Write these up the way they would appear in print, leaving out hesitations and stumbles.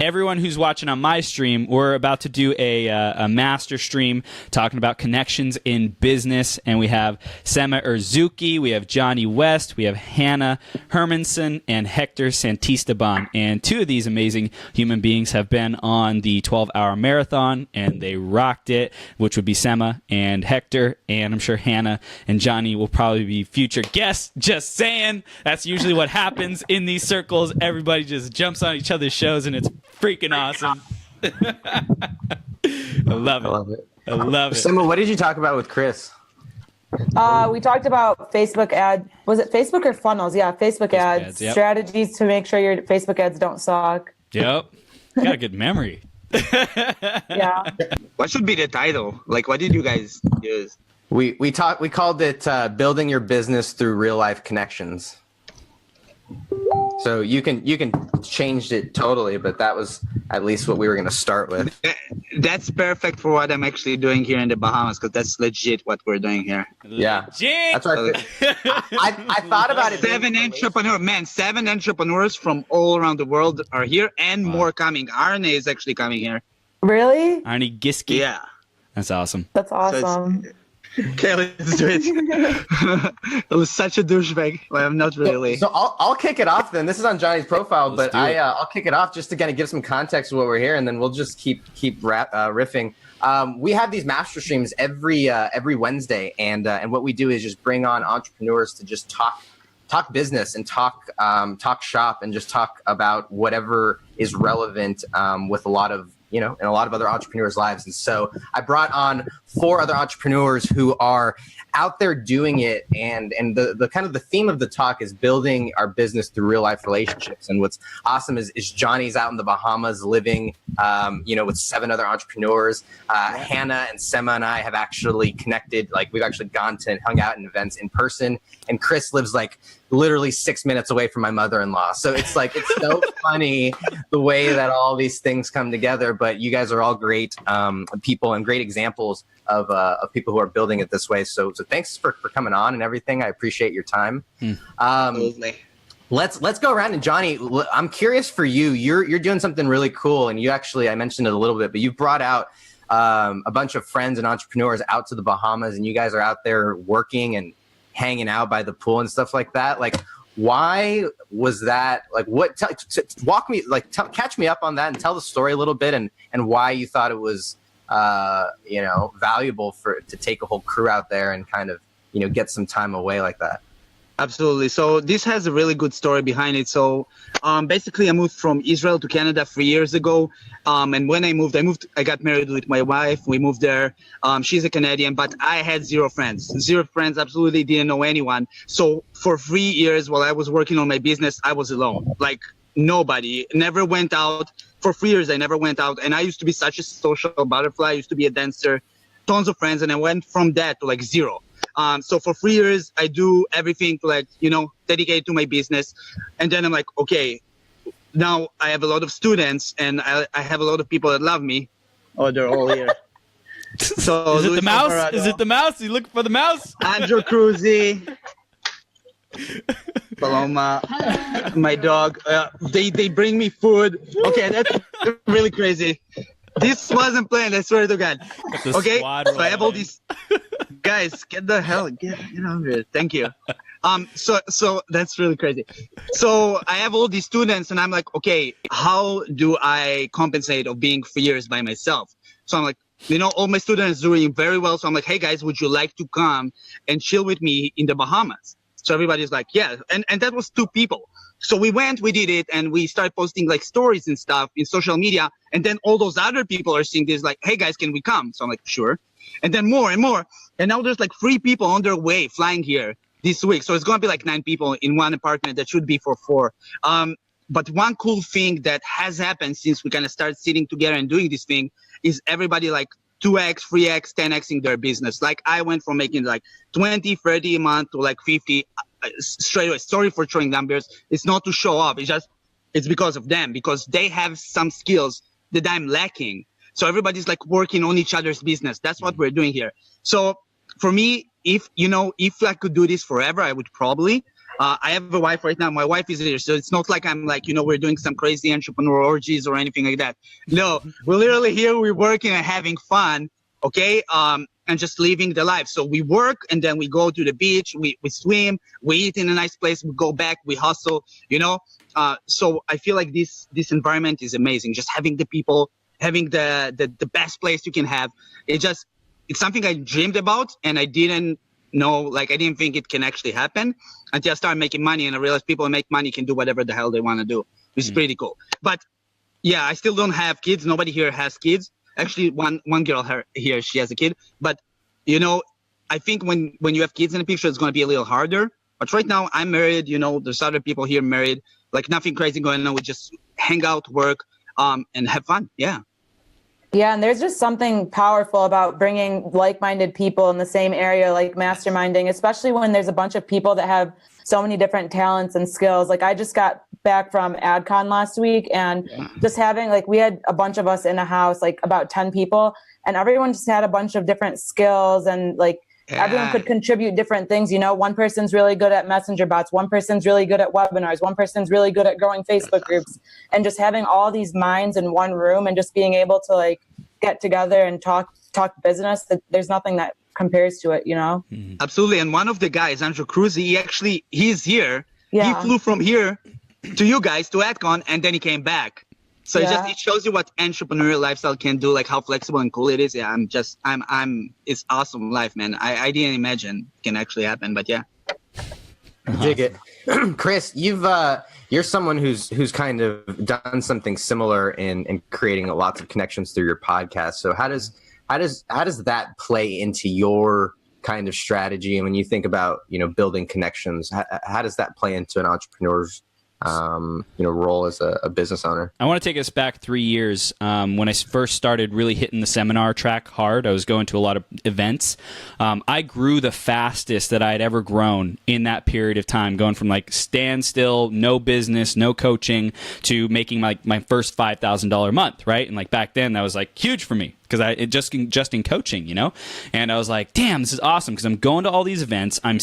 everyone who's watching on my stream, we're about to do a master stream talking about connections in business. And we have Sema Erzouki, we have Jonny West, we have Hanna Hermanson, and Hector Santiesteban. And two of these amazing human beings have been on the 12-hour marathon, and they rocked it, which would be Sema and Hector. And I'm sure Hanna and Jonny will probably be future guests. Just saying. That's usually what happens in these circles. Everybody just jumps on each other's shows, and it's freaking awesome. I love it. I love it. Sema, what did you talk about with Chris? We talked about Facebook ad. Was it Facebook or funnels? Yeah, Facebook ads. Yep. Strategies to make sure your Facebook ads don't suck. Yep. Got a good memory. Yeah. What should be the title? Like, what did you guys use? We called it building your business through real life connections. So you can change it totally, but that was at least what we were going to start with. That's perfect for what I'm actually doing here in the Bahamas, because that's legit what we're doing here. Yeah, Legit. that's right. I thought about it. Seven entrepreneurs from all around the world are here, and more coming. Arne is actually coming here. Really? Arne Giske. Yeah. That's awesome. That's awesome. Okay, let's do it. It was such a douchebag. Well, I'm not really. So I'll kick it off then. This is on Johnny's profile, but I'll kick it off just to kind of give some context to what we're here, and then we'll just keep riffing. We have these master streams every Wednesday, and what we do is just bring on entrepreneurs to just talk business and talk shop and just talk about whatever is relevant with a lot of in a lot of other entrepreneurs' lives. And so I brought on 4 other entrepreneurs who are out there doing it. And the kind of the theme of the talk is building our business through real life relationships. And what's awesome is Johnny's out in the Bahamas living, with 7 other entrepreneurs. Hanna and Sema and I have actually connected. Like, we've actually gone to and hung out in events in person. And Chris lives like literally 6 minutes away from my mother-in-law. So it's like, it's so funny the way that all these things come together. But you guys are all great people and great examples of people who are building it this way. So thanks for coming on and everything. I appreciate your time. Absolutely. Let's go around. And Jonny, I'm curious for you. You're doing something really cool. And you actually, I mentioned it a little bit, but you've brought out a bunch of friends and entrepreneurs out to the Bahamas, and you guys are out there working and hanging out by the pool and stuff like that. Like, why was that? Like, what? Walk me, catch me up on that and tell the story a little bit, and why you thought it was, valuable to take a whole crew out there and kind of, get some time away like that. Absolutely. So this has a really good story behind it. So basically, I moved from Israel to Canada 3 years ago. And when I moved, I got married with my wife. We moved there. She's a Canadian, but I had 0 friends. 0 friends, absolutely didn't know anyone. So for 3 years while I was working on my business, I was alone. Like, nobody, never went out. For 3 years, I never went out. And I used to be such a social butterfly. I used to be a dancer, tons of friends. And I went from that to like 0. So for 3 years, I do everything to dedicate to my business. And then I'm like, okay, now I have a lot of students and I have a lot of people that love me. Oh, they're all here. So is it the mouse? Alvarado, is it the mouse? You looking for the mouse? Andrew Cruzy, Paloma, my dog. They bring me food. Okay, that's really crazy. This wasn't planned, I swear to God. Okay, so I have all these guys. Get out of here. Thank you. So that's really crazy. So I have all these students, and I'm like, okay, how do I compensate of being 3 years by myself? So I'm like, all my students doing very well. So I'm like, hey guys, would you like to come and chill with me in the Bahamas? So everybody's like, yeah, and that was 2 people. So we did it, and we started posting like stories and stuff in social media. And then all those other people are seeing this like, hey guys, can we come? So I'm like, sure. And then more and more. And now there's like 3 people on their way flying here this week. So it's going to be like 9 people in one apartment that should be for 4. But one cool thing that has happened since we kind of started sitting together and doing this thing is everybody like 2x, 3x, 10xing their business. Like, I went from making like 20, 30 a month to like 50 straight away. Sorry for throwing numbers. It's not to show off. It's because of them, because they have some skills that I'm lacking. So everybody's like working on each other's business. That's what we're doing here. So for me, if I could do this forever, I would probably. I have a wife right now. My wife is here, so it's not like I'm like, we're doing some crazy entrepreneur orgies or anything like that. No, we're literally here. We're working and having fun, okay? And just living the life. So we work, and then we go to the beach. We swim. We eat in a nice place. We go back. We hustle. So I feel like this environment is amazing. Just having the people, having the best place you can have. It's something I dreamed about, and I didn't think it can actually happen until I started making money, and I realized people who make money can do whatever the hell they want to do. It's pretty cool. But yeah, I still don't have kids. Nobody here has kids. Actually, one girl here, she has a kid. But, I think when you have kids in the picture, it's going to be a little harder. But right now, I'm married. There's other people here married. Like, nothing crazy going on. We just hang out, work, and have fun. Yeah. Yeah, and there's just something powerful about bringing like-minded people in the same area, like masterminding, especially when there's a bunch of people that have so many different talents and skills. Like I just got back from AdCon last week, and just having, like, we had a bunch of us in a house, like about 10 people, and everyone just had a bunch of different skills, and like everyone could contribute different things. One person's really good at messenger bots, one person's really good at webinars, one person's really good at growing Facebook groups, and just having all these minds in one room and just being able to like get together and talk business, that there's nothing that compares to it, Absolutely. And one of the guys, Andrew Cruz, he's here. Yeah. He flew from here to you guys to AdCon, and then he came back. So it shows you what entrepreneurial lifestyle can do, like how flexible and cool it is. Yeah, it's awesome life, man. I didn't imagine it can actually happen, but yeah. Dig it. Chris, you're someone who's kind of done something similar in creating lots of connections through your podcast. So how does that play into your kind of strategy? And when you think about, building connections, how does that play into an entrepreneur's role as a business owner? I want to take us back 3 years when I first started really hitting the seminar track hard. I was going to a lot of events. I grew the fastest that I had ever grown in that period of time, going from like standstill, no business, no coaching, to making my first $5,000 a month, right? And like back then, that was like huge for me, because just in coaching, and I was like, damn, this is awesome, because I'm going to all these events, I'm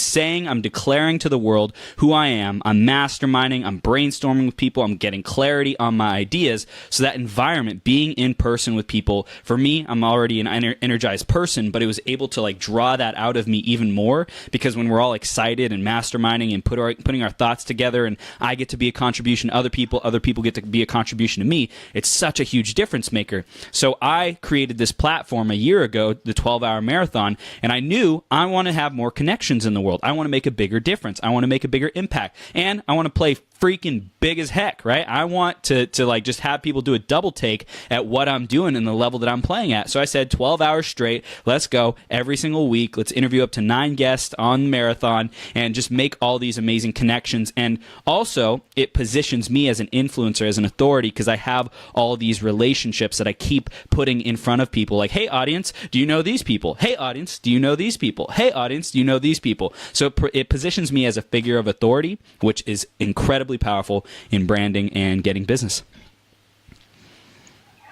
declaring to the world who I am, I'm masterminding, I'm brainstorming with people, I'm getting clarity on my ideas. So that environment, being in person with people, for me, I'm already an energized person, but it was able to like draw that out of me even more, because when we're all excited and masterminding and putting our thoughts together, and I get to be a contribution to other people get to be a contribution to me, it's such a huge difference maker. So I created this platform a year ago, the 12-hour marathon, and I knew I want to have more connections in the world. I want to make a bigger difference. I want to make a bigger impact, and I want to play freaking big as heck, right? I want to like just have people do a double take at what I'm doing and the level that I'm playing at. So I said 12 hours straight, let's go every single week. Let's interview up to 9 guests on the marathon and just make all these amazing connections. And also it positions me as an influencer, as an authority, because I have all these relationships that I keep putting in front of people, like, hey audience, do you know these people? Hey audience, do you know these people? Hey audience, do you know these people? So it positions me as a figure of authority, which is incredibly powerful in branding and getting business.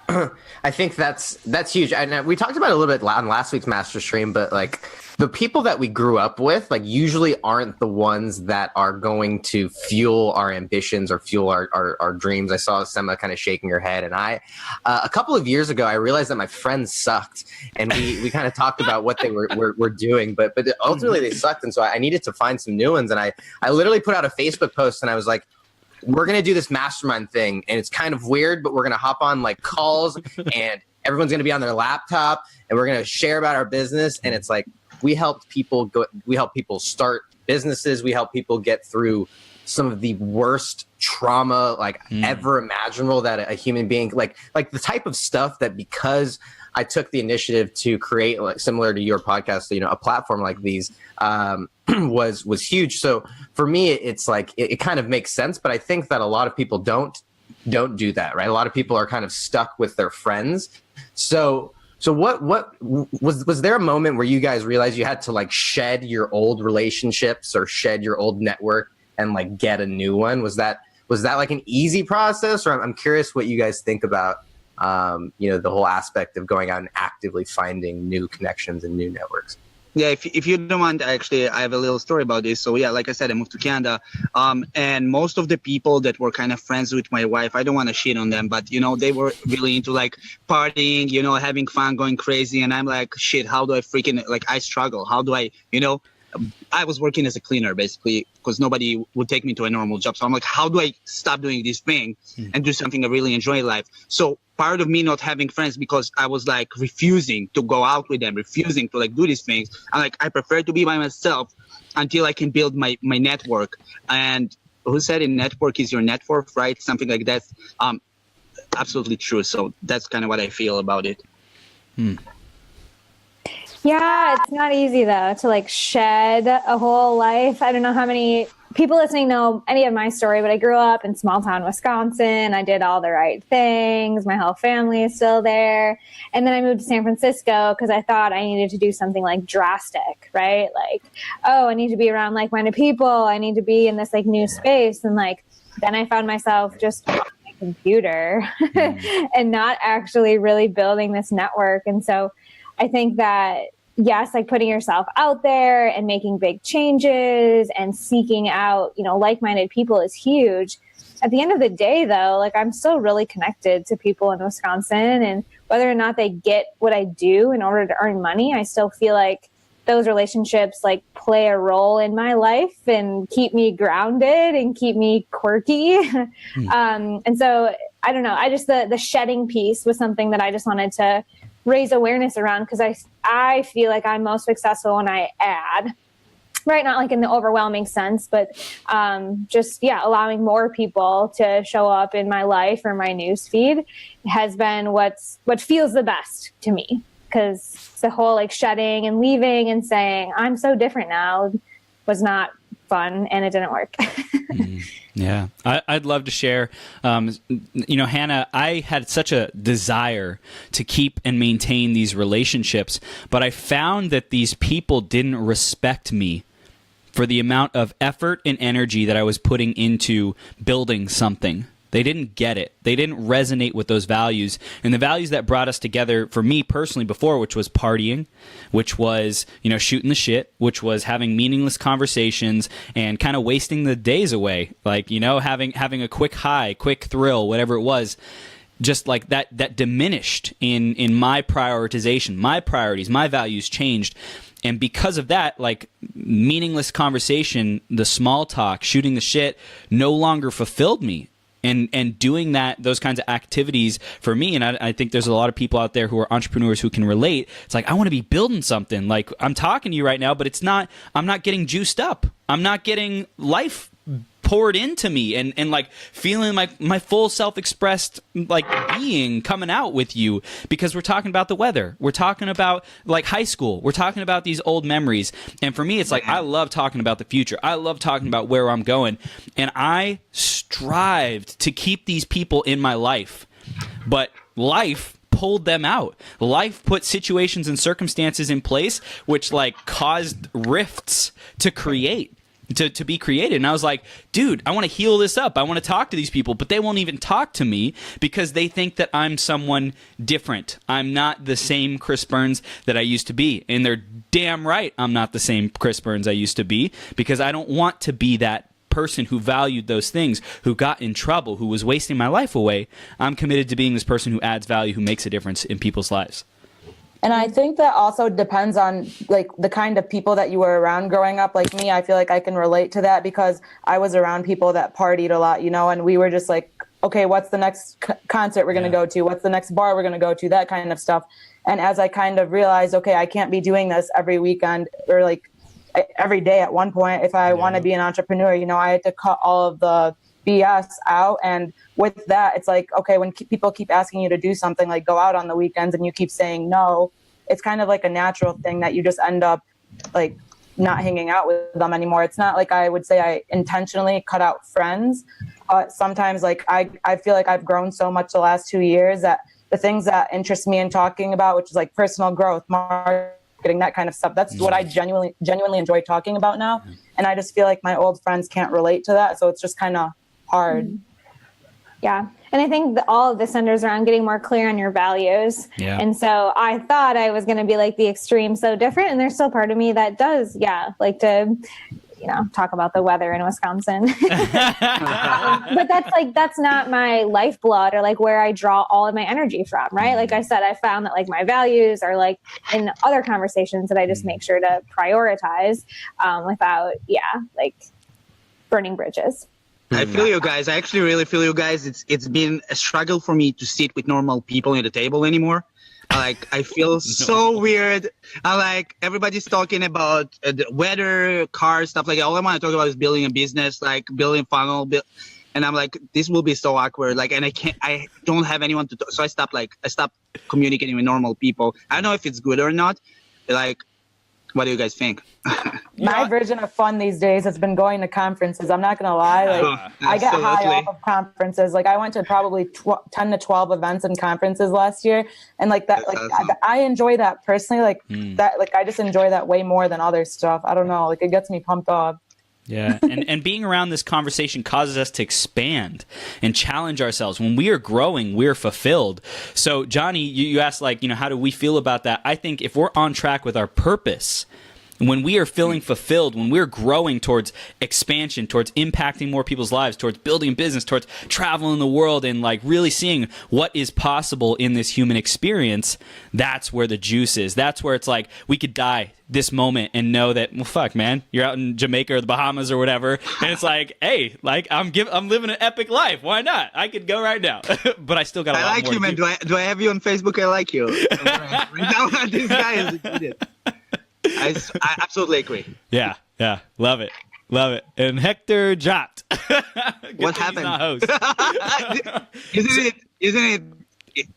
I think that's huge. And we talked about it a little bit on last week's master stream, but like the people that we grew up with, like, usually aren't the ones that are going to fuel our ambitions or fuel our dreams. I saw Sema kind of shaking her head, and a couple of years ago, I realized that my friends sucked, and we kind of talked about what they were doing, but ultimately they sucked, and so I needed to find some new ones. And I literally put out a Facebook post, and I was like, we're going to do this mastermind thing, and it's kind of weird, but we're going to hop on like calls, and everyone's going to be on their laptop, and we're going to share about our business. And it's like, we help people start businesses. We help people get through some of the worst trauma ever imaginable that a human being, like the type of stuff that, because I took the initiative to create, like, similar to your podcast, a platform like these, was huge. So for me, it's like, it kind of makes sense, but I think that a lot of people don't do that, right? A lot of people are kind of stuck with their friends. So what was there a moment where you guys realized you had to like shed your old relationships or shed your old network and like get a new one? Was that like an easy process? Or I'm curious what you guys think about, the whole aspect of going out and actively finding new connections and new networks. Yeah, if you don't mind, actually, I have a little story about this. So yeah, like I said, I moved to Canada, and most of the people that were kind of friends with my wife, I don't want to shit on them, but they were really into like partying, having fun, going crazy, and I'm like, shit, how do I freaking I struggle? How do I, I was working as a cleaner basically because nobody would take me to a normal job. So I'm like, how do I stop doing this thing and do something I really enjoy in life? So part of me not having friends because I was like refusing to go out with them, refusing to like do these things. I'm like, I prefer to be by myself until I can build my network. And who said a network is your net worth, right? Something like that. Absolutely true. So that's kind of what I feel about it. Yeah, it's not easy though to like shed a whole life. I don't know how many people listening know any of my story, but I grew up in small town Wisconsin. I did all the right things. My whole family is still there. And then I moved to San Francisco because I thought I needed to do something like drastic, right? Like, oh, I need to be around like-minded people. I need to be in this like new space. And like, then I found myself just on my computer and not actually really building this network. And so I think that, yes, like putting yourself out there and making big changes and seeking out, like-minded people is huge. At the end of the day, though, like I'm still really connected to people in Wisconsin, and whether or not they get what I do in order to earn money, I still feel like those relationships like play a role in my life and keep me grounded and keep me quirky. And so I don't know, I just, the shedding piece was something that I just wanted to raise awareness around because I feel like I'm most successful when I add, right? Not like in the overwhelming sense, but just, allowing more people to show up in my life or my newsfeed has been what feels the best to me, because the whole like shedding and leaving and saying, I'm so different now was not fun and it didn't work. Yeah, I'd love to share. Hanna, I had such a desire to keep and maintain these relationships, but I found that these people didn't respect me for the amount of effort and energy that I was putting into building something. They didn't get it. They didn't resonate with those values. And the values that brought us together for me personally before, which was partying, which was, shooting the shit, which was having meaningless conversations and kind of wasting the days away. Like, having a quick high, quick thrill, whatever it was. Just like that diminished in my prioritization, my priorities, my values changed. And because of that, like meaningless conversation, the small talk, shooting the shit no longer fulfilled me. And doing those kinds of activities for me, and I think there's a lot of people out there who are entrepreneurs who can relate. It's like, I want to be building something. Like, I'm talking to you right now, but I'm not getting juiced up. I'm not getting life poured into me and like feeling like my full self-expressed like being coming out with you, because we're talking about the weather. We're talking about like high school. We're talking about these old memories. And for me, it's like, I love talking about the future. I love talking about where I'm going. And I strived to keep these people in my life, but life pulled them out. Life put situations and circumstances in place which like caused rifts to create. To be created. And I was like, dude, I want to heal this up. I want to talk to these people, but they won't even talk to me because they think that I'm someone different. I'm not the same Chris Burns that I used to be. And they're damn right I'm not the same Chris Burns I used to be, because I don't want to be that person who valued those things, who got in trouble, who was wasting my life away. I'm committed to being this person who adds value, who makes a difference in people's lives. And I think that also depends on like the kind of people that you were around growing up. Like me, I feel like I can relate to that because I was around people that partied a lot, and we were just like, okay, what's the next concert we're going to go to? What's the next bar we're going to go to? That kind of stuff. And as I kind of realized, okay, I can't be doing this every weekend or like every day at one point. If I want to be an entrepreneur, I had to cut all of the BS out. And with that, it's like, okay, when people keep asking you to do something, like go out on the weekends, and you keep saying no, it's kind of like a natural thing that you just end up like not hanging out with them anymore. It's not like I would say I intentionally cut out friends. Sometimes like I feel like I've grown so much the last 2 years that the things that interest me in talking about, which is like personal growth, marketing, that kind of stuff, that's what I genuinely enjoy talking about now. And I just feel like my old friends can't relate to that. So it's just kind of hard. Yeah. And I think all of this centers around getting more clear on your values. Yeah. And so I thought I was going to be like the extreme, so different. And there's still part of me that does, like to, talk about the weather in Wisconsin. But that's not my lifeblood or like where I draw all of my energy from, right? Like I said, I found that like my values are like in other conversations that I just make sure to prioritize without, like burning bridges. I feel you guys. I actually really feel you guys. It's been a struggle for me to sit with normal people at the table anymore. I feel so weird. Everybody's talking about the weather, cars, stuff like that. All I want to talk about is building a business, like building funnel. And I'm like, this will be so awkward. And I don't have anyone to talk. So I stopped communicating with normal people. I don't know if it's good or not. What do you guys think? My version of fun these days has been going to conferences. I'm not going to lie. I get high off of conferences. I went to probably 10 to 12 events and conferences last year. And awesome. I enjoy that personally. I just enjoy that way more than other stuff. I don't know. It gets me pumped up. Yeah, and being around this conversation causes us to expand and challenge ourselves. When we are growing, we're fulfilled. So, Jonny, you asked, how do we feel about that? I think if we're on track with our purpose, when we are feeling fulfilled, when we're growing towards expansion, towards impacting more people's lives, towards building a business, towards traveling the world and really seeing what is possible in this human experience, that's where the juice is. That's where it's we could die this moment and know that, well, fuck, man, you're out in Jamaica or the Bahamas or whatever, and it's hey, I'm living an epic life. Why not? I could go right now, but I still got a lot more you, man. Do I have you on Facebook? I like you. This guy is a idiot. I absolutely agree. Yeah, love it. And Hector Jot. What happened? Not host. Isn't it?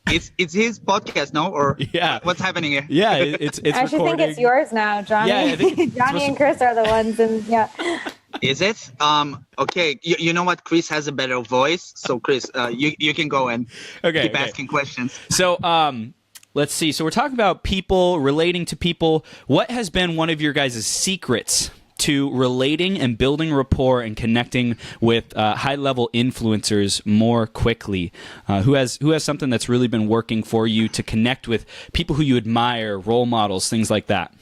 It's his podcast, no? Or what's happening here? Yeah, it's I actually recording. think it's yours now, Jonny. Yeah, Jonny and Chris are the ones, and Is it? Okay. You know what? Chris has a better voice, so Chris, you can go and keep asking questions. So, let's see. So we're talking about people, relating to people. What has been one of your guys' secrets to relating and building rapport and connecting with high-level influencers more quickly? Who has something that's really been working for you to connect with people who you admire, role models, things like that?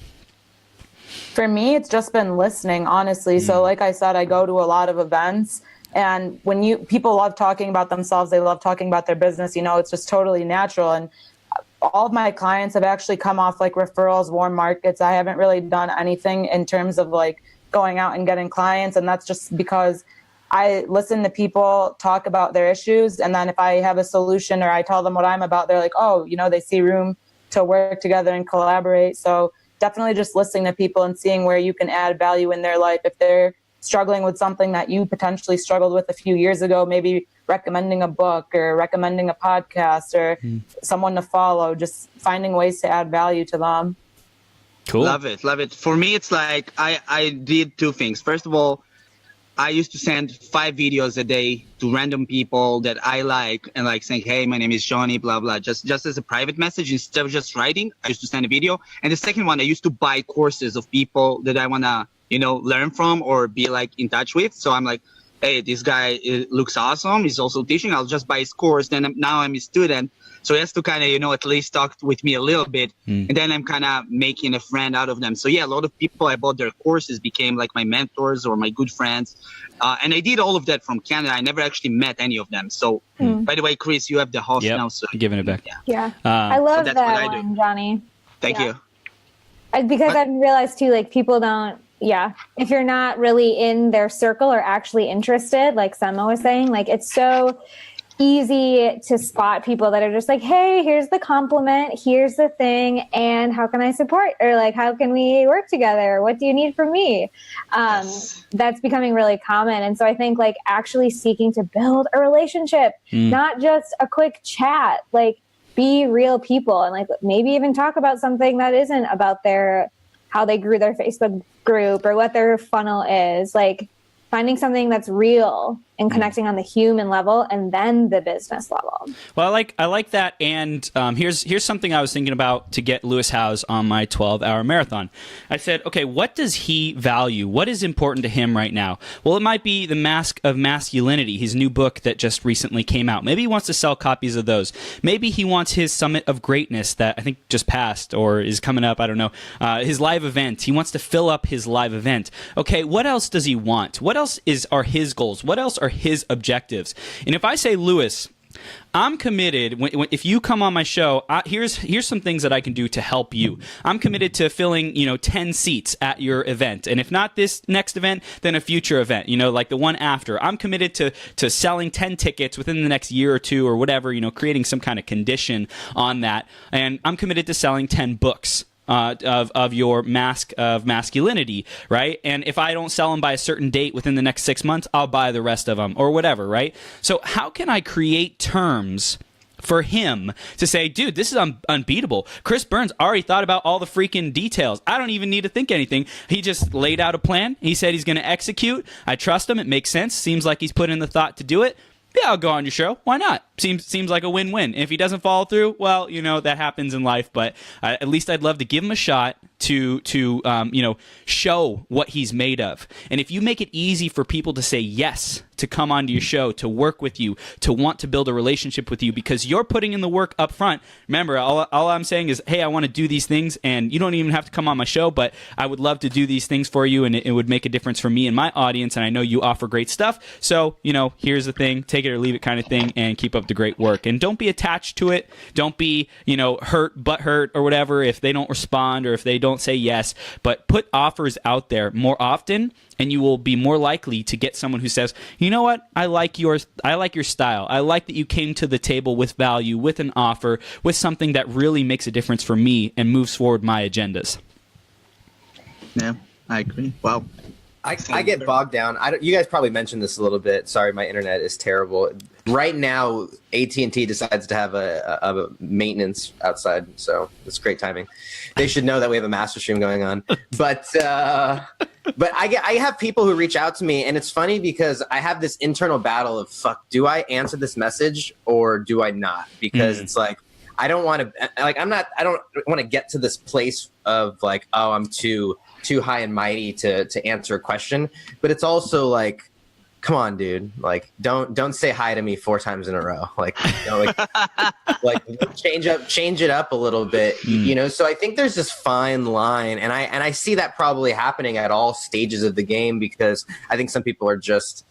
For me, it's just been listening, honestly. So like I said, I go to a lot of events. And when people love talking about themselves, they love talking about their business, it's just totally natural. And all of my clients have actually come off referrals, warm markets. I haven't really done anything in terms of going out and getting clients. And that's just because I listen to people talk about their issues. And then if I have a solution or I tell them what I'm about, they're like, oh, they see room to work together and collaborate. So definitely just listening to people and seeing where you can add value in their life. If they're struggling with something that you potentially struggled with a few years ago, maybe recommending a book or recommending a podcast or someone to follow, just finding ways to add value to them. Cool. Love it. For me, it's I did two things. First of all, I used to send 5 videos a day to random people that I like and saying, hey, my name is Jonny, blah, blah, just as a private message instead of just writing. I used to send a video. And the second one, I used to buy courses of people that I want to, learn from or be in touch with. So I'm like, hey, this guy looks awesome. He's also teaching. I'll just buy his course. Then now I'm a student. So he has to kind of, at least talk with me a little bit. And then I'm kind of making a friend out of them. So yeah, a lot of people I bought their courses became my mentors or my good friends. And I did all of that from Canada. I never actually met any of them. So by the way, Chris, you have the host now. So giving it back. Yeah. I love that one, Jonny. Thank you. Because I've realized too, people don't, if you're not really in their circle or actually interested, like Sema was saying, it's so easy to spot people that are just hey, here's the compliment, here's the thing, and how can I support? Or how can we work together? What do you need from me? That's becoming really common. And so I think actually seeking to build a relationship, not just a quick chat, be real people and maybe even talk about something that isn't about how they grew their Facebook group or what their funnel is, finding something that's real and connecting on the human level and then the business level. Well, I like that. And here's something I was thinking about to get Lewis Howes on my 12-hour marathon. I said, okay, what does he value? What is important to him right now? Well, it might be The Mask of Masculinity, his new book that just recently came out. Maybe he wants to sell copies of those. Maybe he wants his Summit of Greatness that I think just passed or is coming up. I don't know. His live event. He wants to fill up his live event. Okay, what else does he want? What else are his goals? What else are his objectives? And if I say, Lewis, I'm committed. If you come on my show, here's some things that I can do to help you. I'm committed to filling 10 seats at your event, and if not this next event, then a future event. Like the one after. I'm committed to selling 10 tickets within the next year or two or whatever. Creating some kind of condition on that, and I'm committed to selling 10 books. Of your Mask of Masculinity, right? And if I don't sell them by a certain date within the next 6 months, I'll buy the rest of them or whatever, right? So how can I create terms for him to say, dude, this is unbeatable. Chris Burns already thought about all the freaking details. I don't even need to think anything. He just laid out a plan. He said he's going to execute. I trust him. It makes sense. Seems like he's put in the thought to do it. Yeah, I'll go on your show. Why not? Seems like a win-win. If he doesn't follow through, well, that happens in life. But at least I'd love to give him a shot to show what he's made of. And if you make it easy for people to say yes, to come onto your show, to work with you, to want to build a relationship with you because you're putting in the work up front. Remember, all I'm saying is, hey, I want to do these things, and you don't even have to come on my show, but I would love to do these things for you, and it would make a difference for me and my audience, and I know you offer great stuff. So, here's the thing, take it or leave it kind of thing, and keep up the great work. And don't be attached to it. Don't be, hurt or whatever if they don't respond or if they don't say yes, but put offers out there more often, and you will be more likely to get someone who says, you know what, I like your style. I like that you came to the table with value, with an offer, with something that really makes a difference for me and moves forward my agendas. Yeah, I agree. Wow. I get bogged down. You guys probably mentioned this a little bit. Sorry, my internet is terrible. Right now, AT&T decides to have a maintenance outside, so it's great timing. They should know that we have a master stream going on. But I have people who reach out to me, and it's funny because I have this internal battle of, fuck, do I answer this message or do I not? Because it's like, I don't want to, I don't want to get to this place of like, oh, I'm too high and mighty to answer a question. But it's also like, come on, dude, like don't say hi to me 4 times in a row. Like, like change it up a little bit, So I think there's this fine line, and I see that probably happening at all stages of the game, because I think some people are just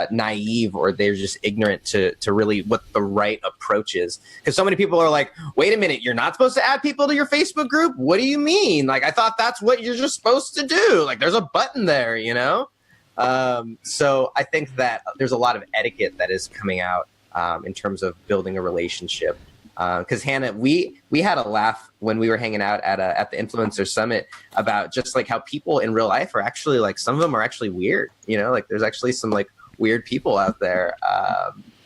naive, or they're just ignorant to really what the right approach is. Because so many people are like, wait a minute, you're not supposed to add people to your Facebook group? What do you mean? Like, I thought that's what you're just supposed to do. Like, there's a button there, So I think that there's a lot of etiquette that is coming out in terms of building a relationship. Because Hannah, we had a laugh when we were hanging out at the Influencer Summit about just like how people in real life are actually, like, some of them are actually weird. Like there's actually some like weird people out there.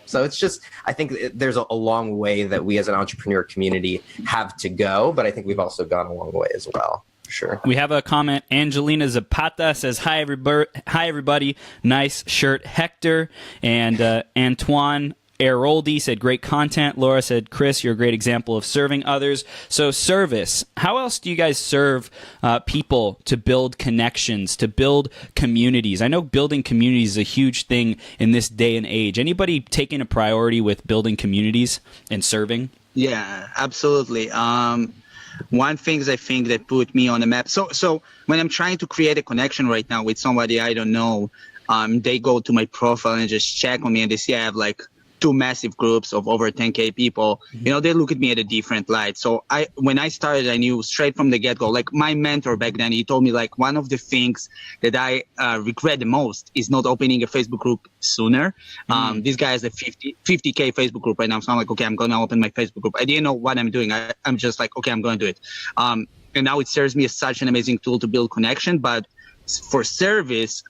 So it's just, I think there's a long way that we as an entrepreneur community have to go, but I think we've also gone a long way as well. Sure. We have a comment. Angelina Zapata says, hi everybody. Nice shirt, Hector. And Antoine Eroldi said, great content. Laura said, Chris, you're a great example of serving others. So service. How else do you guys serve people to build connections, to build communities? I know building communities is a huge thing in this day and age. Anybody taking a priority with building communities and serving? Yeah, absolutely. One thing I think that put me on the map. So when I'm trying to create a connection right now with somebody I don't know, they go to my profile and just check on me, and they see I have like 2 massive groups of over 10K people. They look at me at a different light. So when I started, I knew straight from the get-go, like my mentor back then, he told me like one of the things that I regret the most is not opening a Facebook group sooner. This guy has a 50K Facebook group right now. So I'm like, okay, I'm going to open my Facebook group. I didn't know what I'm doing. I'm just like, okay, I'm going to do it. And now it serves me as such an amazing tool to build connection. But for service,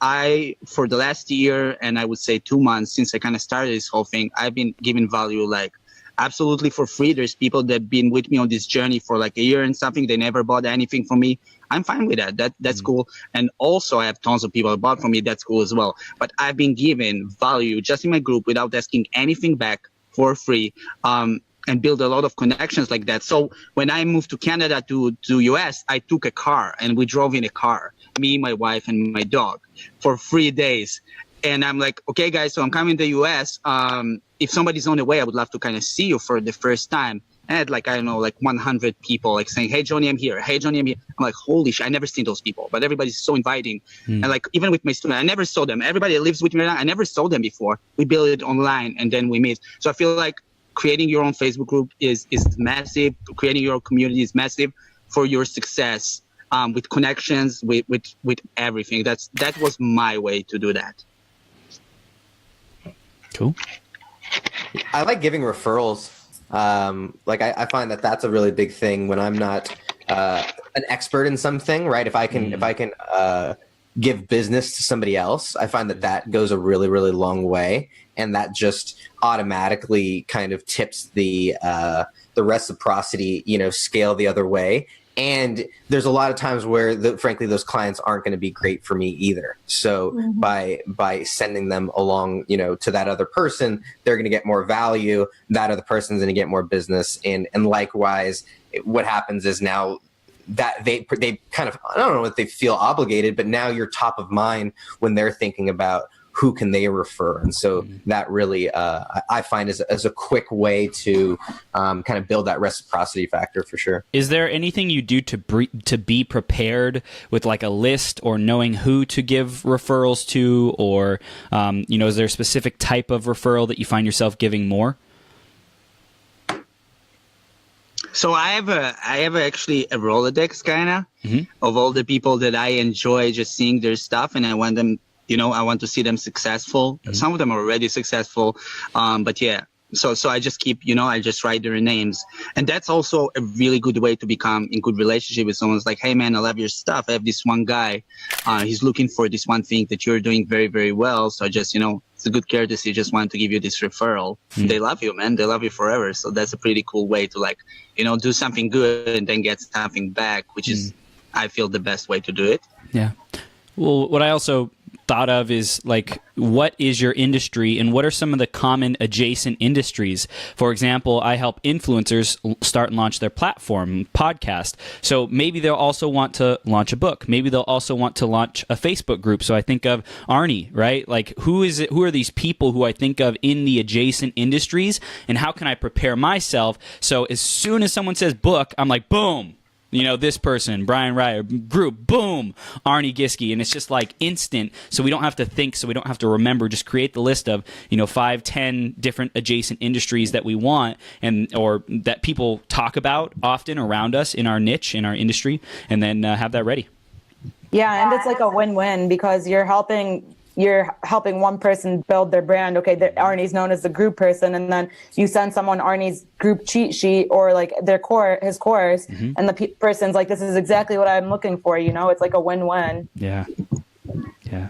for the last year, and I would say 2 months since I kind of started this whole thing, I've been giving value like absolutely for free. There's people that have been with me on this journey for like a year and something. They never bought anything from me. I'm fine with that. That's cool. And also I have tons of people that bought from me. That's cool as well. But I've been given value just in my group without asking anything back for free. And build a lot of connections like that. So when I moved to Canada to US, I took a car and we drove in a car, me, my wife, and my dog for 3 days. And I'm like, okay, guys, so I'm coming to the US. If somebody's on the way, I would love to kind of see you for the first time. And I had like, I don't know, like 100 people like saying, hey, Jonny, I'm here. Hey, Jonny, I'm here. I'm like, holy shit, I never seen those people, but everybody's so inviting. And like, even with my student, I never saw them. Everybody that lives with me right now, I never saw them before. We built it online and then we meet. So I feel like creating your own Facebook group is massive. Creating your community is massive for your success, with connections, with everything. That was my way to do that. Cool. I like giving referrals. Like I find that that's a really big thing when I'm not an expert in something, right? If I can give business to somebody else, I find that goes a really, really long way. And that just automatically kind of tips the reciprocity, scale the other way. And there's a lot of times where, frankly, those clients aren't going to be great for me either. So by sending them along, to that other person, they're going to get more value. That other person's going to get more business. And likewise, what happens is now that they kind of, I don't know if they feel obligated, but now you're top of mind when they're thinking about who can they refer. And so that really, I find is a quick way to kind of build that reciprocity factor for sure. Is there anything you do to be prepared with like a list or knowing who to give referrals to, or, is there a specific type of referral that you find yourself giving more? So I have actually a Rolodex kind of of all the people that I enjoy just seeing their stuff, and I want them, I want to see them successful. Some of them are already successful, but yeah. So I just keep, I just write their names, and that's also a really good way to become in good relationship with someone. It's like, hey man, I love your stuff. I have this one guy, he's looking for this one thing that you're doing very, very well. So I just, it's a good courtesy. Just want to give you this referral. They love you, man. They love you forever. So that's a pretty cool way to like, do something good and then get something back, which is, I feel, the best way to do it. Yeah. Well, what I also thought of is like, what is your industry and what are some of the common adjacent industries? For example, I help influencers start and launch their platform, podcast. So maybe they'll also want to launch a book. Maybe they'll also want to launch a Facebook group. So I think of Arnie, right? Like who are these people who I think of in the adjacent industries, and how can I prepare myself? So as soon as someone says book, I'm like, boom. This person, Brian Ryer, group, boom, Arnie Giske. And it's just like instant. So we don't have to think, so we don't have to remember. Just create the list of, 5, 10 different adjacent industries that we want or that people talk about often around us in our niche, in our industry, and then have that ready. Yeah, and it's like a win-win because you're helping one person build their brand. Okay, Arnie's known as the group person, and then you send someone Arnie's group cheat sheet or like his course, and the person's like, this is exactly what I'm looking for. It's like a win-win. Yeah. I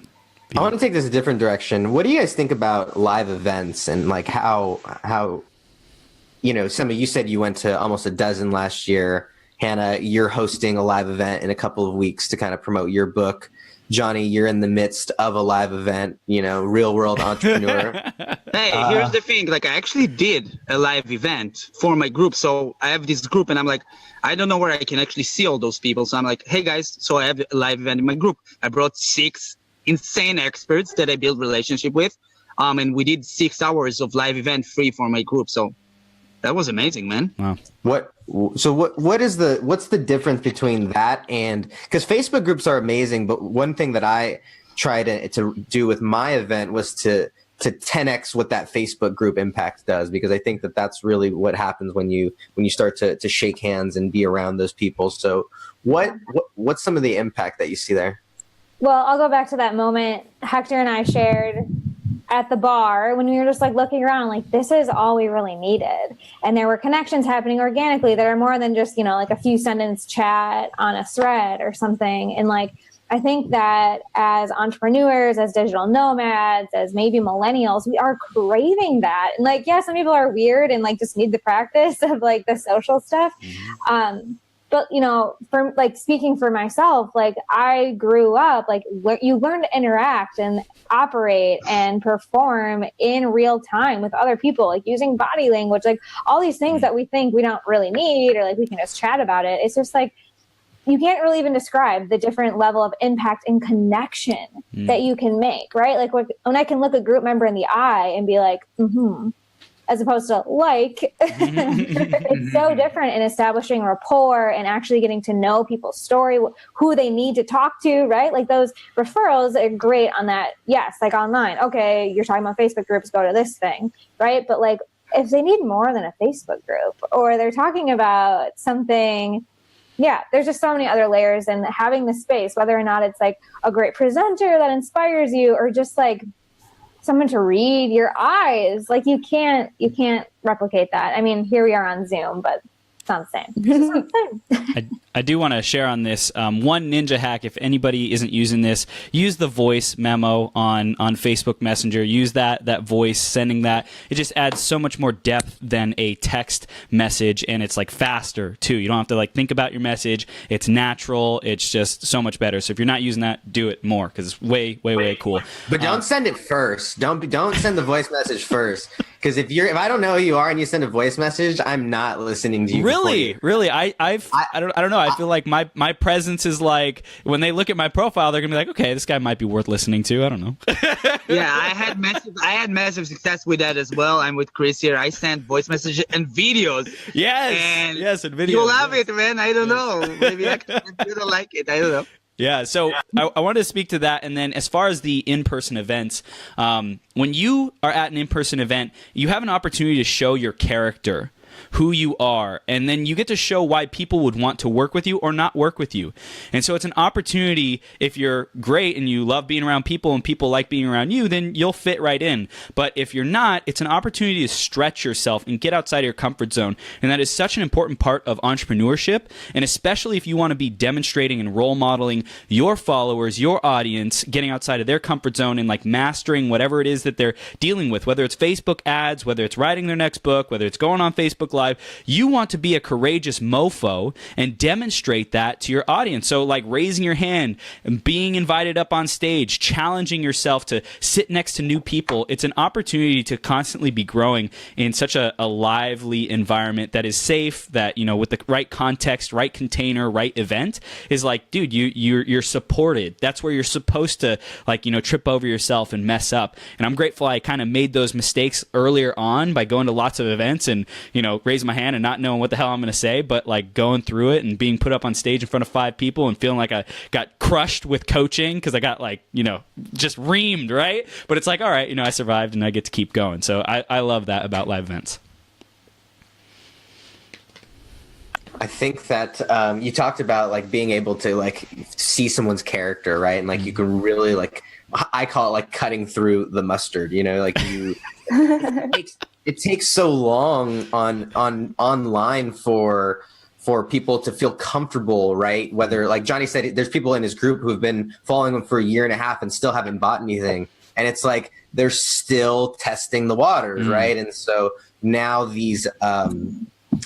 want to take this a different direction. What do you guys think about live events and like how Sema, you said you went to almost a dozen last year. Hanna, you're hosting a live event in a couple of weeks to kind of promote your book. Jonny, you're in the midst of a live event, real world entrepreneur. Hey, here's the thing. Like, I actually did a live event for my group. So I have this group and I'm like, I don't know where I can actually see all those people. So I'm like, hey guys, so I have a live event in my group. I brought 6 insane experts that I built relationship with. And we did 6 hours of live event free for my group. So that was amazing, man. Wow. What's the difference between that and, because Facebook groups are amazing, but one thing that I tried to do with my event was to 10x what that Facebook group impact does, because I think that that's really what happens when you start to shake hands and be around those people. So what's some of the impact that you see there? Well, I'll go back to that moment Hector and I shared at the bar when we were just like looking around, like this is all we really needed. And there were connections happening organically that are more than just, like a few sentence chat on a thread or something. And like, I think that as entrepreneurs, as digital nomads, as maybe millennials, we are craving that. And like, yeah, some people are weird and like just need the practice of like the social stuff. But, you know, for like speaking for myself, like I grew up, like you learn to interact and operate and perform in real time with other people, like using body language, like all these things that we think we don't really need, or like we can just chat about it. It's just like, you can't really even describe the different level of impact and connection that you can make, right? Like when I can look a group member in the eye and be like, as opposed to like, it's so different in establishing rapport and actually getting to know people's story, who they need to talk to, right? Like those referrals are great on that. Yes, like online. Okay, you're talking about Facebook groups, go to this thing, right? But like if they need more than a Facebook group, or they're talking about something, yeah, there's just so many other layers, and having the space, whether or not it's like a great presenter that inspires you, or just like someone to read your eyes, like you can't replicate that. I mean, here we are on Zoom, but it's not the same. It's just not the same. I do want to share on this one ninja hack. If anybody isn't using this, use the voice memo on Facebook Messenger. Use that voice, sending that. It just adds so much more depth than a text message, and it's like faster too. You don't have to like think about your message. It's natural. It's just so much better. So if you're not using that, do it more, because it's way cool. But don't send it first. Don't send the voice message first. Because if I don't know who you are and you send a voice message, I'm not listening to you. Really, I don't know. I feel like my presence is like, when they look at my profile, they're gonna be like, okay, this guy might be worth listening to. I don't know. Yeah, I had massive success with that as well. I'm with Chris here. I sent voice messages and videos. Yes, and videos. You love it, man. I don't know. Maybe you don't like it. I don't know. Yeah, so I wanted to speak to that. And then as far as the in-person events, when you are at an in-person event, you have an opportunity to show your character, who you are, and then you get to show why people would want to work with you or not work with you. And so it's an opportunity. If you're great and you love being around people and people like being around you, then you'll fit right in. But if you're not, it's an opportunity to stretch yourself and get outside of your comfort zone. And that is such an important part of entrepreneurship, and especially if you want to be demonstrating and role modeling your followers, your audience, getting outside of their comfort zone and like mastering whatever it is that they're dealing with, whether it's Facebook ads, whether it's writing their next book, whether it's going on Facebook Live. You want to be a courageous mofo and demonstrate that to your audience. So like raising your hand and being invited up on stage, challenging yourself to sit next to new people. It's an opportunity to constantly be growing in such a lively environment that is safe, that, you know, with the right context, right container, right event, is like, dude, you're supported. That's where you're supposed to, like, you know, trip over yourself and mess up. And I'm grateful I kind of made those mistakes earlier on by going to lots of events and, you know, raising my hand and not knowing what the hell I'm going to say, but like going through it and being put up on stage in front of 5 people and feeling like I got crushed with coaching because I got, like, you know, just reamed, right? But it's like, all right, you know, I survived and I get to keep going. So I love that about live events. I think that you talked about like being able to like see someone's character, right? And like you can really, like, I call it like cutting through the mustard, you know, like you it takes so long online for people to feel comfortable, right? Whether, like Jonny said, there's people in his group who have been following him for a year and a half and still haven't bought anything. And it's like they're still testing the waters, right? And so now these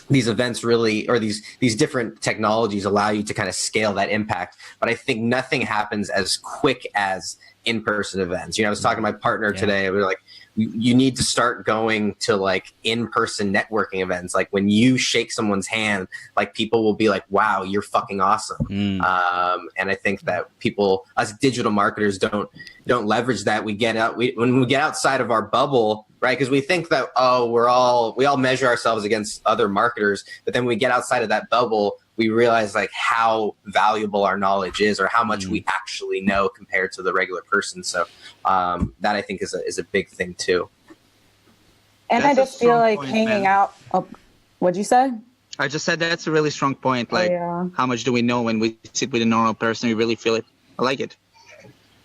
events really, or these different technologies allow you to kind of scale that impact. But I think nothing happens as quick as in-person events. You know, I was talking to my partner today. We were like, you need to start going to like in-person networking events. Like when you shake someone's hand, like people will be like, wow, you're fucking awesome. And I think that people, us digital marketers, don't leverage that. When we get outside of our bubble, right? Because we think that, we all measure ourselves against other marketers, but then when we get outside of that bubble, we realize like how valuable our knowledge is, or how much we actually know compared to the regular person. So that I think is a big thing too. And That's I just feel like point, hanging man. out. Oh, what'd you say? I just said that's a really strong point. Like, how much do we know when we sit with a normal person? We really feel it. I like it.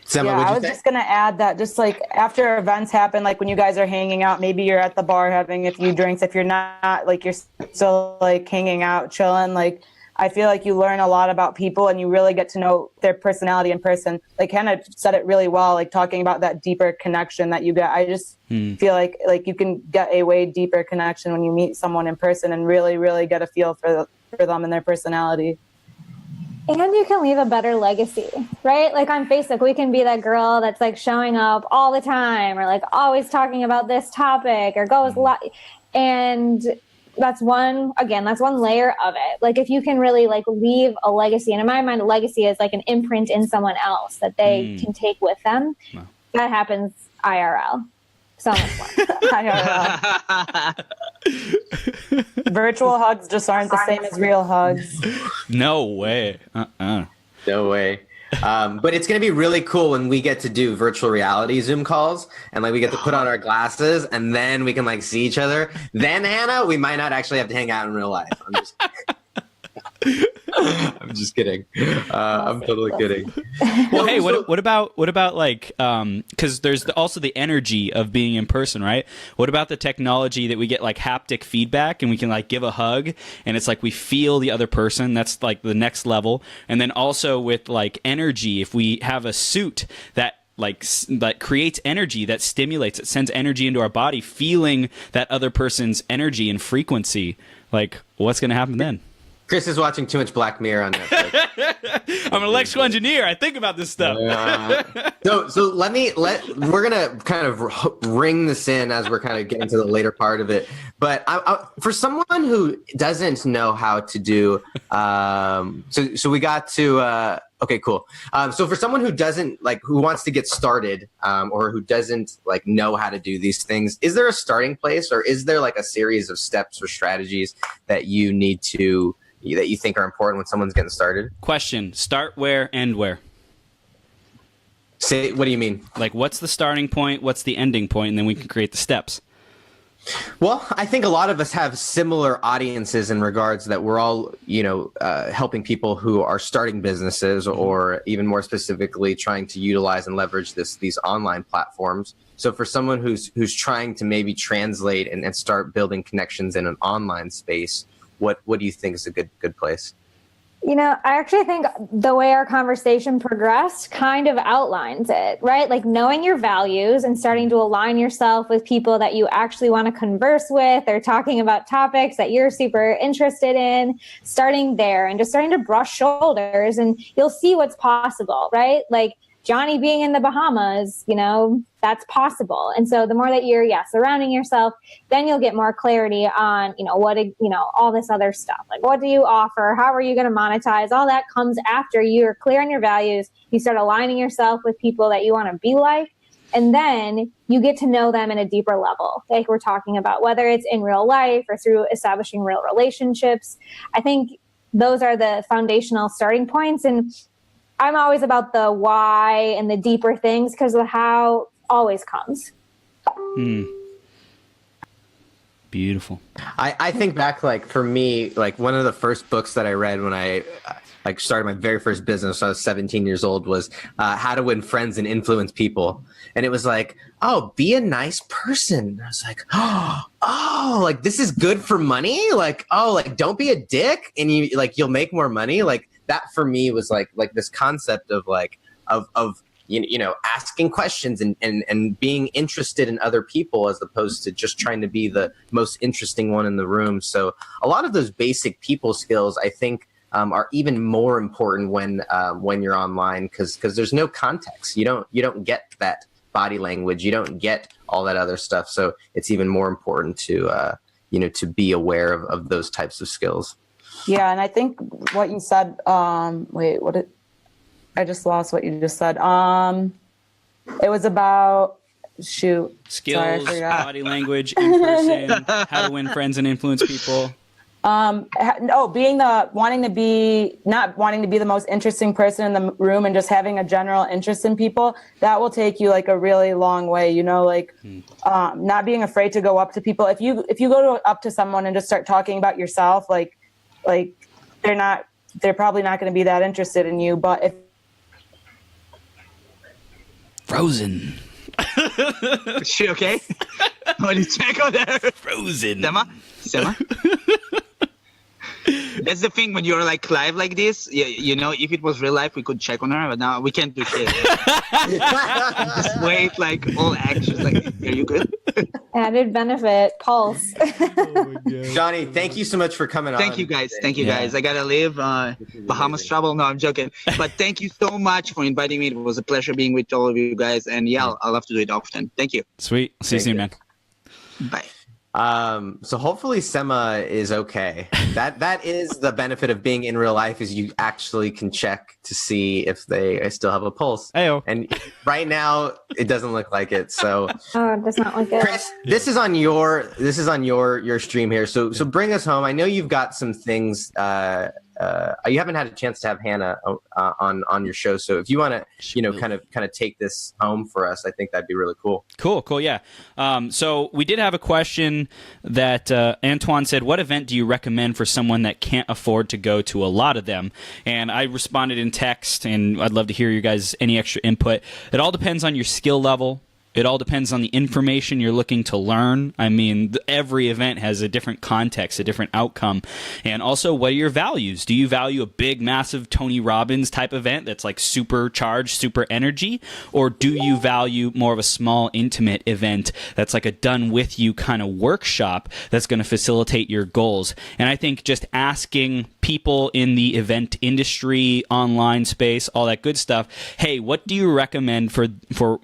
Sema, I was just going to add that just like after events happen, like when you guys are hanging out, maybe you're at the bar having a few drinks. If you're not, like you're still like hanging out, chilling, like I feel like you learn a lot about people and you really get to know their personality in person. Like Hannah said it really well, like talking about that deeper connection that you get. I just feel like you can get a way deeper connection when you meet someone in person and really, really get a feel for them and their personality. And you can leave a better legacy, right? Like on Facebook, we can be that girl that's like showing up all the time or like always talking about this topic or goes and that's one layer of it. Like if you can really like leave a legacy, and in my mind, a legacy is like an imprint in someone else that they can take with them. Wow. That happens IRL. So much fun. IRL. Virtual hugs just aren't the same as real hugs. No way. No way. But it's going to be really cool when we get to do virtual reality Zoom calls and like we get to put on our glasses and then we can like see each other. Then Hannah, we might not actually have to hang out in real life. I'm just kidding. I'm totally kidding. Well, hey, what about like, because there's also the energy of being in person, right? What about the technology that we get like haptic feedback and we can like give a hug and it's like we feel the other person? That's like the next level. And then also with like energy, if we have a suit that creates energy, that stimulates, it sends energy into our body, feeling that other person's energy and frequency, like what's going to happen then? Chris is watching too much Black Mirror on Netflix. I'm an electrical engineer. I think about this stuff. So we're gonna kind of ring this in as we're kind of getting to the later part of it. But for someone who doesn't know how to do, so we got to. Okay, cool. So for someone who doesn't who wants to get started, or who doesn't know how to do these things, is there a starting place, or is there like a series of steps or strategies that you need to? That you think are important when someone's getting started? Question: start where, end where? Say, what do you mean? Like, what's the starting point? What's the ending point? And then we can create the steps. Well, I think a lot of us have similar audiences in regards that we're all, helping people who are starting businesses, or even more specifically, trying to utilize and leverage these online platforms. So for someone who's trying to maybe translate and start building connections in an online space, what do you think is a good place? I actually think the way our conversation progressed kind of outlines it, right? Like knowing your values and starting to align yourself with people that you actually want to converse with, or talking about topics that you're super interested in, starting there and just starting to brush shoulders, and you'll see what's possible, right? Like Jonny being in the Bahamas, that's possible. And so the more that you're, surrounding yourself, then you'll get more clarity on, all this other stuff. Like, what do you offer? How are you going to monetize? All that comes after you're clear on your values. You start aligning yourself with people that you want to be like. And then you get to know them in a deeper level, like we're talking about, whether it's in real life or through establishing real relationships. I think those are the foundational starting points. And I'm always about the why and the deeper things, because the how always comes. Beautiful. I think back, for me, one of the first books that I read when I started my very first business when I was 17 years old was How to Win Friends and Influence People. And it was be a nice person. I was this is good for money. Don't be a dick and you'll make more money. That for me was this concept of asking questions and being interested in other people, as opposed to just trying to be the most interesting one in the room. So a lot of those basic people skills, I think, are even more important when you're online, because there's no context. You don't get that body language. You don't get all that other stuff. So it's even more important to be aware of those types of skills. Yeah, and I think what you said, I just lost what you just said. It was about, skills, body language, in person, how to win friends and influence people. Not wanting to be the most interesting person in the room and just having a general interest in people, that will take you a really long way, not being afraid to go up to people. If you go up to someone and just start talking about yourself, they're probably not going to be that interested in you. But if Frozen. Is she okay? What did you check out there? Frozen. Sema? That's the thing when you're like live like this. You know, if it was real life, we could check on her, but now we can't do shit. Just wait, like all actions. Like, are you good? Added benefit, pulse. Johnny, thank you so much for coming on. Thank you guys. Thank you guys. I gotta leave. Bahamas trouble. No, I'm joking. But thank you so much for inviting me. It was a pleasure being with all of you guys. And yeah, I'll have to do it often. Thank you. Sweet. See you soon, man. Bye. So hopefully Sema is okay. That is the benefit of being in real life, is you actually can check to see if they still have a pulse. Ayo. And right now it doesn't look like it. So Oh, it does not look good. Chris, this is on your stream here. So bring us home. I know you've got some things. You haven't had a chance to have Hanna on your show, so if you want to, kind of take this home for us, I think that'd be really cool. Cool, yeah. So we did have a question that Antoine said, "What event do you recommend for someone that can't afford to go to a lot of them?" And I responded in text, and I'd love to hear you guys any extra input. It all depends on your skill level. It all depends on the information you're looking to learn. I mean, every event has a different context, a different outcome. And also, what are your values? Do you value a big, massive Tony Robbins type event that's like super charged, super energy? Or do you value more of a small, intimate event that's like a done-with-you kind of workshop that's going to facilitate your goals? And I think just asking people in the event industry, online space, all that good stuff, hey, what do you recommend for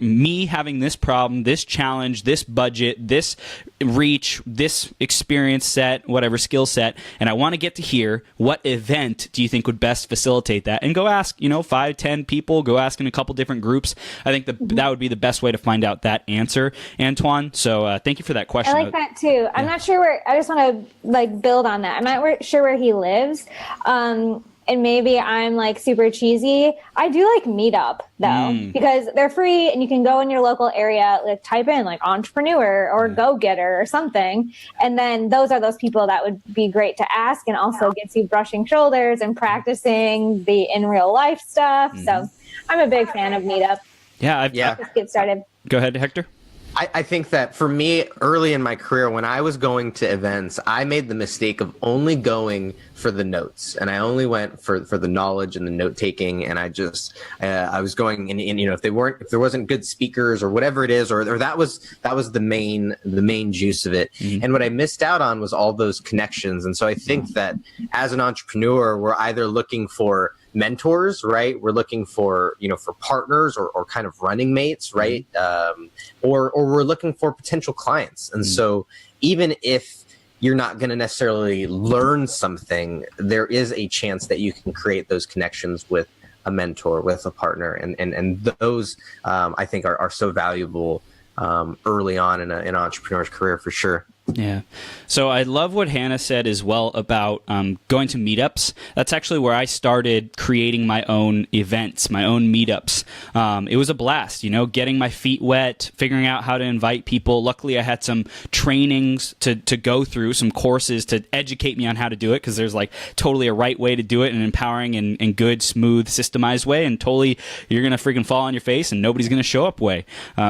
me having this problem, this challenge, this budget, this reach, this experience set, whatever skill set, and I want to get to here, what event do you think would best facilitate that? And go ask, 5, 10 people, go ask in a couple different groups. I think that would be the best way to find out that answer, Antoine. So thank you for that question. I like that too. I'm not sure where, I just want to build on that. I'm not sure where he lives. And maybe I'm like super cheesy. I do like Meetup though, because they're free and you can go in your local area, like type in like entrepreneur or go-getter or something. And then those are those people that would be great to ask, and also gets you brushing shoulders and practicing the in real life stuff. So I'm a big fan of Meetup. Yeah. Let's get started. Go ahead, Hector. I think that for me, early in my career, when I was going to events, I made the mistake of only going for the notes, and I only went for the knowledge and the note taking. And I was going and if there wasn't good speakers or whatever it is, or that was the main juice of it. And what I missed out on was all those connections. And so I think that as an entrepreneur, we're either looking for mentors, right? We're looking for, for partners or kind of running mates, right? Or we're looking for potential clients. And so even if you're not going to necessarily learn something, there is a chance that you can create those connections with a mentor, with a partner. And those, I think, are so valuable early on in an entrepreneur's career, for sure. Yeah. So I love what Hanna said as well about going to meetups. That's actually where I started creating my own events, my own meetups. It was a blast, getting my feet wet, figuring out how to invite people. Luckily, I had some trainings to go through, some courses to educate me on how to do it, because there's like totally a right way to do it, an empowering and good, smooth, systemized way, and totally you're going to freaking fall on your face and nobody's going to show up way.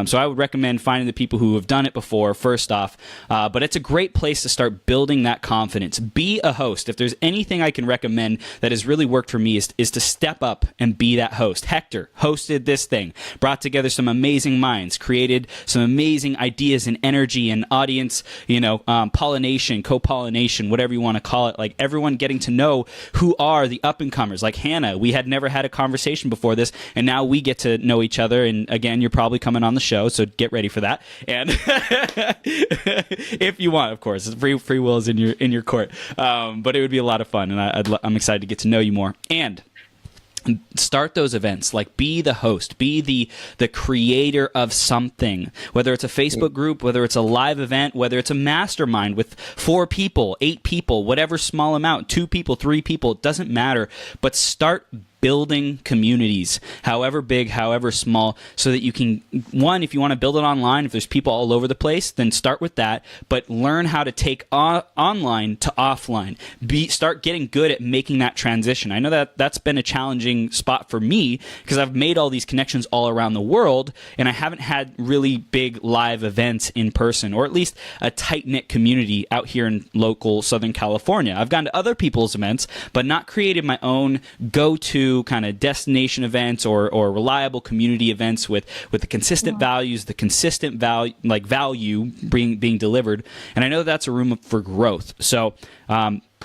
So I would recommend finding the people who have done it before, first off. But it's a great place to start building that confidence. Be a host. If there's anything I can recommend that has really worked for me is to step up and be that host. Hector hosted this thing, brought together some amazing minds, created some amazing ideas and energy and audience, pollination, co-pollination, whatever you want to call it, like everyone getting to know who are the up-and-comers. Like Hanna, we had never had a conversation before this, and now we get to know each other. And again, you're probably coming on the show, so get ready for that. And if you want, of course, free will is in your court. But it would be a lot of fun, and I'm excited to get to know you more. And start those events. Like, be the host, be the creator of something, whether it's a Facebook group, whether it's a live event, whether it's a mastermind with 4 people, 8 people, whatever small amount, 2 people, 3 people, it doesn't matter, but start building communities, however big, however small, so that you can, one, if you want to build it online, if there's people all over the place, then start with that, but learn how to take online to offline. Start getting good at making that transition. I know that that's been a challenging spot for me because I've made all these connections all around the world, and I haven't had really big live events in person, or at least a tight-knit community out here in local Southern California. I've gone to other people's events, but not created my own go-to kind of destination events or reliable community events with the consistent values, the consistent value being delivered. And I know that's a room for growth. So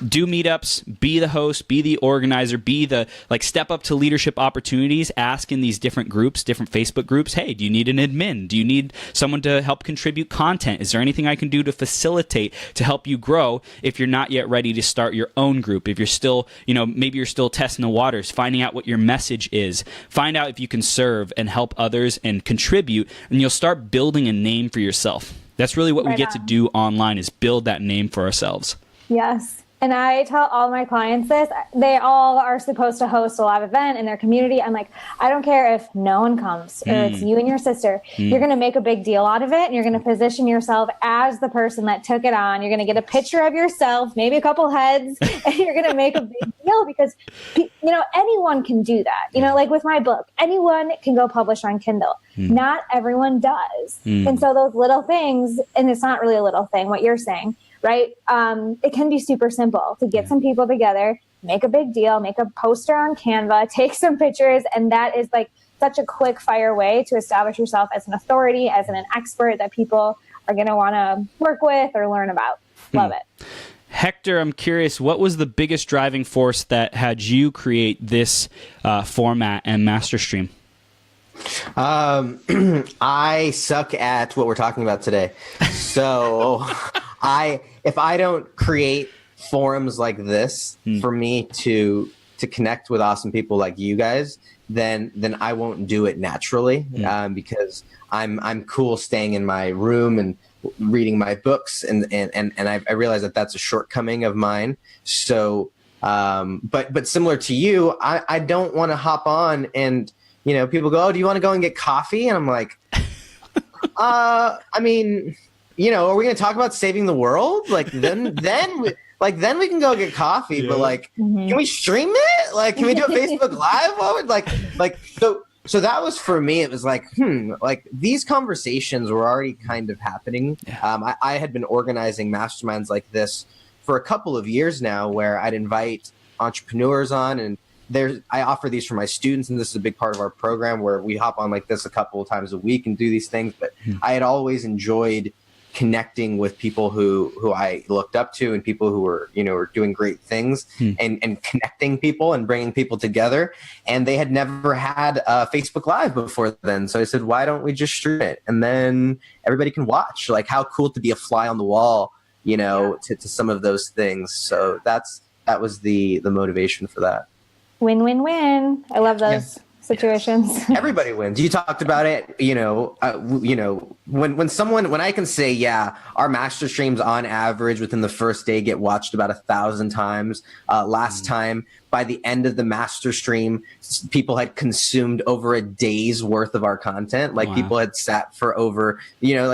do meetups, be the host, be the organizer, be the, step up to leadership opportunities, ask in these different groups, different Facebook groups, hey, do you need an admin? Do you need someone to help contribute content? Is there anything I can do to facilitate, to help you grow if you're not yet ready to start your own group? If you're still, maybe you're still testing the waters, finding out what your message is, find out if you can serve and help others and contribute, and you'll start building a name for yourself. That's really what we get to do online, is build that name for ourselves. Yes. And I tell all my clients this. They all are supposed to host a live event in their community. I'm like, I don't care if no one comes or it's you and your sister. You're going to make a big deal out of it, and you're going to position yourself as the person that took it on. You're going to get a picture of yourself, maybe a couple heads, and you're going to make a big deal because, anyone can do that. Like with my book, anyone can go publish on Kindle. Not everyone does. And so those little things, and it's not really a little thing, what you're saying, right? It can be super simple to get some people together, make a big deal, make a poster on Canva, take some pictures. And that is such a quick fire way to establish yourself as an authority, as an expert that people are going to want to work with or learn about. Love it. Hector, I'm curious, what was the biggest driving force that had you create this format and MasterStream? I suck at what we're talking about today. So if I don't create forums like this for me to connect with awesome people like you guys, then I won't do it naturally, because I'm cool staying in my room and reading my books, and I realize that that's a shortcoming of mine. So, but similar to you, I don't want to hop on and, people go, oh, do you want to go and get coffee? And I'm like, are we going to talk about saving the world? Then we can go get coffee. Yeah. But can we stream it? Can we do a Facebook Live? So that was for me. It was these conversations were already kind of happening. Yeah. I had been organizing masterminds like this for a couple of years now, where I'd invite entrepreneurs on, and I offer these for my students, and this is a big part of our program where we hop on like this a couple of times a week and do these things. But I had always enjoyed connecting with people who I looked up to, and people who were doing great things, and connecting people and bringing people together. And they had never had a Facebook Live before then. So I said, why don't we just stream it? And then everybody can watch. How cool to be a fly on the wall, to some of those things. So that was the motivation for that. Win, win, win. I love those situations. Everybody wins. You talked about it, when I can say, our master streams on average within the first day get watched about 1,000 times. Last time, by the end of the master stream, people had consumed over a day's worth of our content. Wow. People had sat for over, now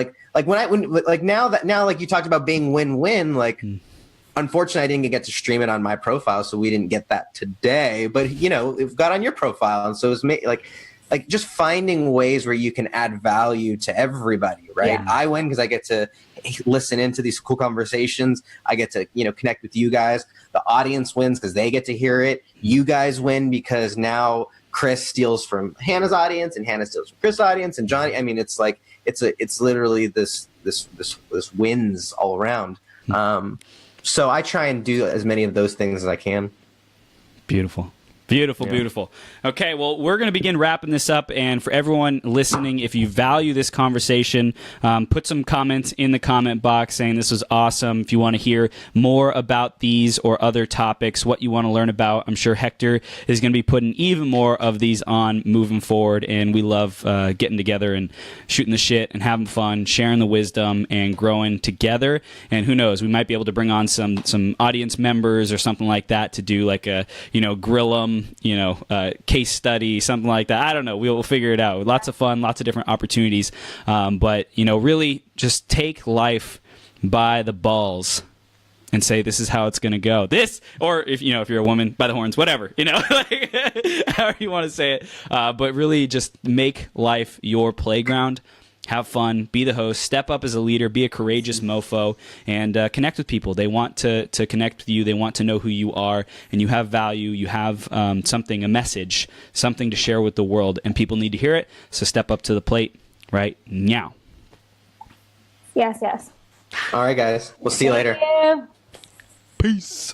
you talked about being win-win, unfortunately, I didn't get to stream it on my profile, so we didn't get that today. But it got on your profile, and so it was just finding ways where you can add value to everybody, right? Yeah. I win because I get to listen into these cool conversations. I get to connect with you guys. The audience wins because they get to hear it. You guys win because now Chris steals from Hannah's audience, and Hannah steals from Chris' audience, and Johnny. I mean, it's it's literally this wins all around. So I try and do as many of those things as I can. Beautiful. Beautiful. Okay, well, we're going to begin wrapping this up. And for everyone listening, if you value this conversation, put some comments in the comment box saying this was awesome. If you want to hear more about these or other topics, what you want to learn about, I'm sure Hector is going to be putting even more of these on moving forward. And we love getting together and shooting the shit and having fun, sharing the wisdom and growing together. And who knows, we might be able to bring on some audience members or something like that to do a, grill 'em some, case study, something like that. I don't know. We'll figure it out. Lots of fun, lots of different opportunities. But, really just take life by the balls and say, this is how it's going to go. This, or if you're a woman, by the horns, whatever, like, however you want to say it. But really just make life your playground. Have fun, be the host, step up as a leader, be a courageous mofo, and connect with people. They want to connect with you. They want to know who you are, and you have value. You have something, a message, something to share with the world, and people need to hear it. So step up to the plate right now. Yes. All right, guys. We'll see you later. Thank you. Peace.